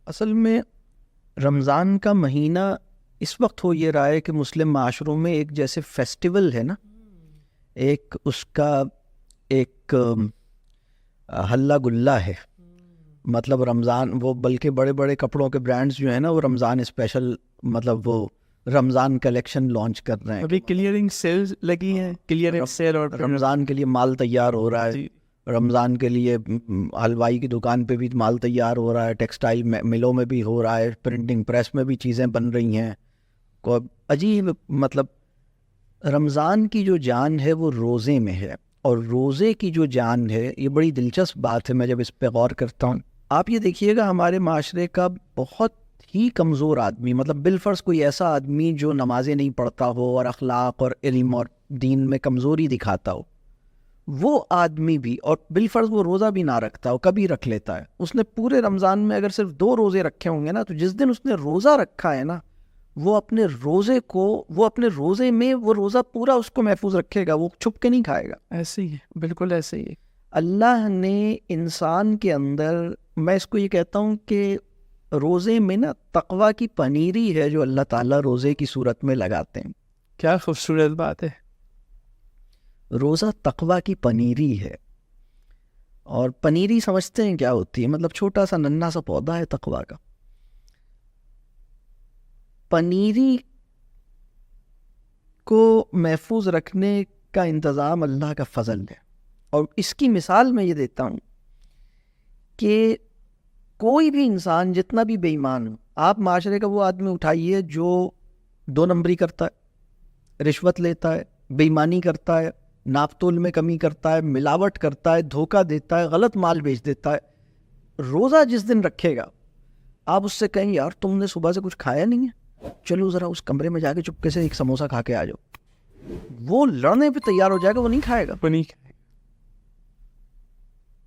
اصل میں رمضان کا مہینہ اس وقت ہو یہ رہا ہے کہ مسلم معاشروں میں ایک جیسے فیسٹیول ہے نا، ایک اس کا ایک ہلا گلا ہے. مطلب رمضان وہ بلکہ بڑے بڑے کپڑوں کے برانڈز جو ہیں نا وہ رمضان اسپیشل مطلب وہ رمضان کلیکشن لانچ کر رہے ہیں. ابھی کلیئرنگ سیل لگی ہیں، کلیئرنگ سیل، اور رمضان کے لیے مال تیار ہو رہا ہے. رمضان کے لیے حلوائی کی دکان پہ بھی مال تیار ہو رہا ہے، ٹیکسٹائل ملوں میں بھی ہو رہا ہے، پرنٹنگ پریس میں بھی چیزیں بن رہی ہیں. عجیب مطلب رمضان کی جو جان ہے وہ روزے میں ہے، اور روزے کی جو جان ہے یہ بڑی دلچسپ بات ہے. میں جب اس پہ غور کرتا ہوں، آپ یہ دیکھیے گا ہمارے معاشرے کا بہت ہی کمزور آدمی، مطلب بالفرض کوئی ایسا آدمی جو نمازیں نہیں پڑھتا ہو اور اخلاق اور علم اور دین میں کمزوری دکھاتا ہو، وہ آدمی بھی، اور بالفرض وہ روزہ بھی نہ رکھتا ہو، کبھی رکھ لیتا ہے، اس نے پورے رمضان میں اگر صرف 2 روزے رکھے ہوں گے نا، تو جس دن اس نے روزہ رکھا ہے نا، وہ اپنے روزے کو، وہ اپنے روزے میں وہ روزہ پورا اس کو محفوظ رکھے گا، وہ چھپ کے نہیں کھائے گا. ایسے ہی ہے، بالکل ایسے ہی ہے. اللہ نے انسان کے اندر، میں اس کو یہ کہتا ہوں کہ روزے میں نا تقوی کی پنیری ہے جو اللہ تعالیٰ روزے کی صورت میں لگاتے ہیں. کیا خوبصورت بات ہے. روزہ تقوی کی پنیری ہے. اور پنیری سمجھتے ہیں کیا ہوتی ہے؟ مطلب چھوٹا سا ننھا سا پودا ہے تقوی کا. پنیری کو محفوظ رکھنے کا انتظام اللہ کا فضل ہے. اور اس کی مثال میں یہ دیتا ہوں کہ کوئی بھی انسان جتنا بھی بے ایمان ہو، آپ معاشرے کا وہ آدمی اٹھائیے جو 2 نمبری کرتا ہے، رشوت لیتا ہے، بے ایمانی کرتا ہے، ناپ تول میں کمی کرتا ہے، ملاوٹ کرتا ہے، دھوکہ دیتا ہے، غلط مال بیچ دیتا ہے. روزہ جس دن رکھے گا، آپ اس سے کہیں یار تم نے صبح سے کچھ کھایا نہیں ہے، چلو ذرا اس کمرے میں جا کے چپکے سے ایک سموسہ کھا کے آ جاؤ، وہ لڑنے پہ تیار ہو جائے گا، وہ نہیں کھائے گا.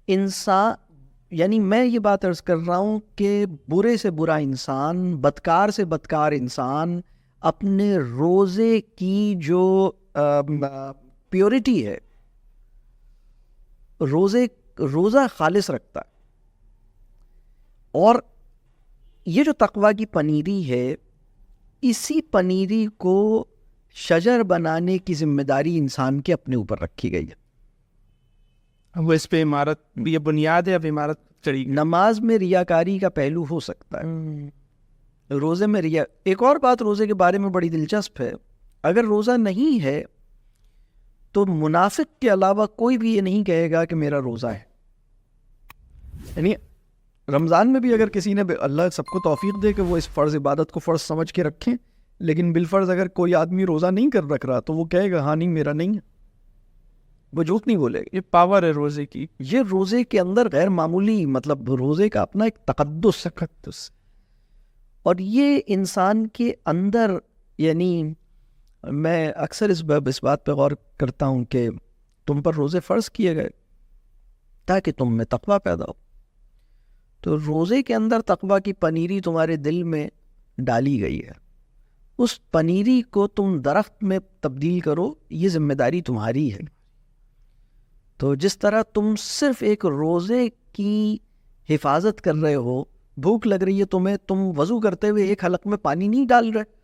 انسان، یعنی میں یہ بات عرض کر رہا ہوں کہ برے سے برا انسان، بدکار سے بدکار انسان اپنے روزے کی جو پیورٹی ہے، روزہ خالص رکھتا ہے. اور یہ جو تقوی کی پنیری ہے، اسی پنیری کو شجر بنانے کی ذمہ داری انسان کے اپنے اوپر رکھی گئی ہے. وہ اس پہ عمارت، یہ بنیاد ہے، اب عمارت چڑھی. نماز میں ریاکاری کا پہلو ہو سکتا ہے، روزے میں ایک اور بات روزے کے بارے میں بڑی دلچسپ ہے، اگر روزہ نہیں ہے تو منافق کے علاوہ کوئی بھی یہ نہیں کہے گا کہ میرا روزہ ہے. یعنی رمضان میں بھی اگر کسی نے، اللہ سب کو توفیق دے کہ وہ اس فرض عبادت کو فرض سمجھ کے رکھیں، لیکن بالفرض اگر کوئی آدمی روزہ نہیں کر رکھ رہا تو وہ کہے گا ہاں نہیں میرا نہیں ہے، وہ جھوٹ نہیں بولے گا. یہ پاور ہے روزے کی، یہ روزے کے اندر غیر معمولی، مطلب روزے کا اپنا ایک تقدس. اور یہ انسان کے اندر، یعنی میں اکثر اس بات پہ غور کرتا ہوں کہ تم پر روزے فرض کیے گئے تاکہ تم میں تقوی پیدا ہو. تو روزے کے اندر تقوی کی پنیری تمہارے دل میں ڈالی گئی ہے، اس پنیری کو تم درخت میں تبدیل کرو، یہ ذمہ داری تمہاری ہے. تو جس طرح تم صرف ایک روزے کی حفاظت کر رہے ہو، بھوک لگ رہی ہے تمہیں، تم وضو کرتے ہوئے ایک حلق میں پانی نہیں ڈال رہے،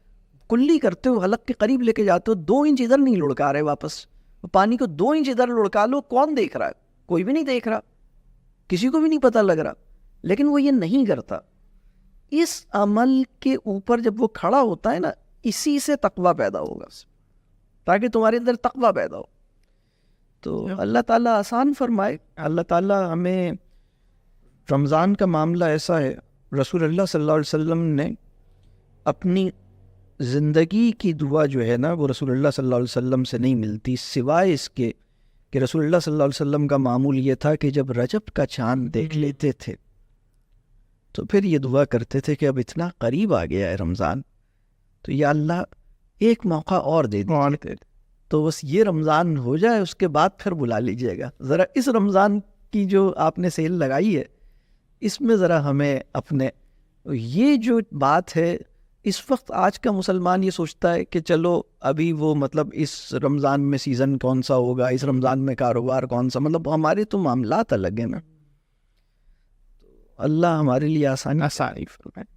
کلی کرتے ہو، حلق کے قریب لے کے جاتے ہو، 2 انچ ادھر نہیں لڑکا رہے، واپس پانی کو 2 انچ ادھر لڑکا لو، کون دیکھ رہا ہے؟ کوئی بھی نہیں دیکھ رہا، کسی کو بھی نہیں پتہ لگ رہا، لیکن وہ یہ نہیں کرتا. اس عمل کے اوپر جب وہ کھڑا ہوتا ہے نا، اسی سے تقوی پیدا ہوگا، تاکہ تمہارے اندر تقوی پیدا ہو. تو اللہ تعالیٰ آسان فرمائے. اللہ تعالیٰ ہمیں، رمضان کا معاملہ ایسا ہے، رسول اللہ صلی اللہ علیہ وسلم نے اپنی زندگی کی دعا جو ہے نا وہ رسول اللہ صلی اللہ علیہ وسلم سے نہیں ملتی، سوائے اس کے کہ رسول اللہ صلی اللہ علیہ وسلم کا معمول یہ تھا کہ جب رجب کا چاند دیکھ لیتے تھے تو پھر یہ دعا کرتے تھے کہ اب اتنا قریب آ گیا ہے رمضان، تو یا اللہ ایک موقع اور دے دیجیے، تو بس یہ رمضان ہو جائے، اس کے بعد پھر بلا لیجئے گا. ذرا اس رمضان کی جو آپ نے سیل لگائی ہے، اس میں ذرا ہمیں اپنے، یہ جو بات ہے اس وقت آج کا مسلمان یہ سوچتا ہے کہ چلو ابھی وہ مطلب اس رمضان میں سیزن کون سا ہوگا، اس رمضان میں کاروبار کون سا، مطلب ہمارے تو معاملات الگ ہیں نا. اللہ ہمارے لیے آسانی آسانی فرمائے.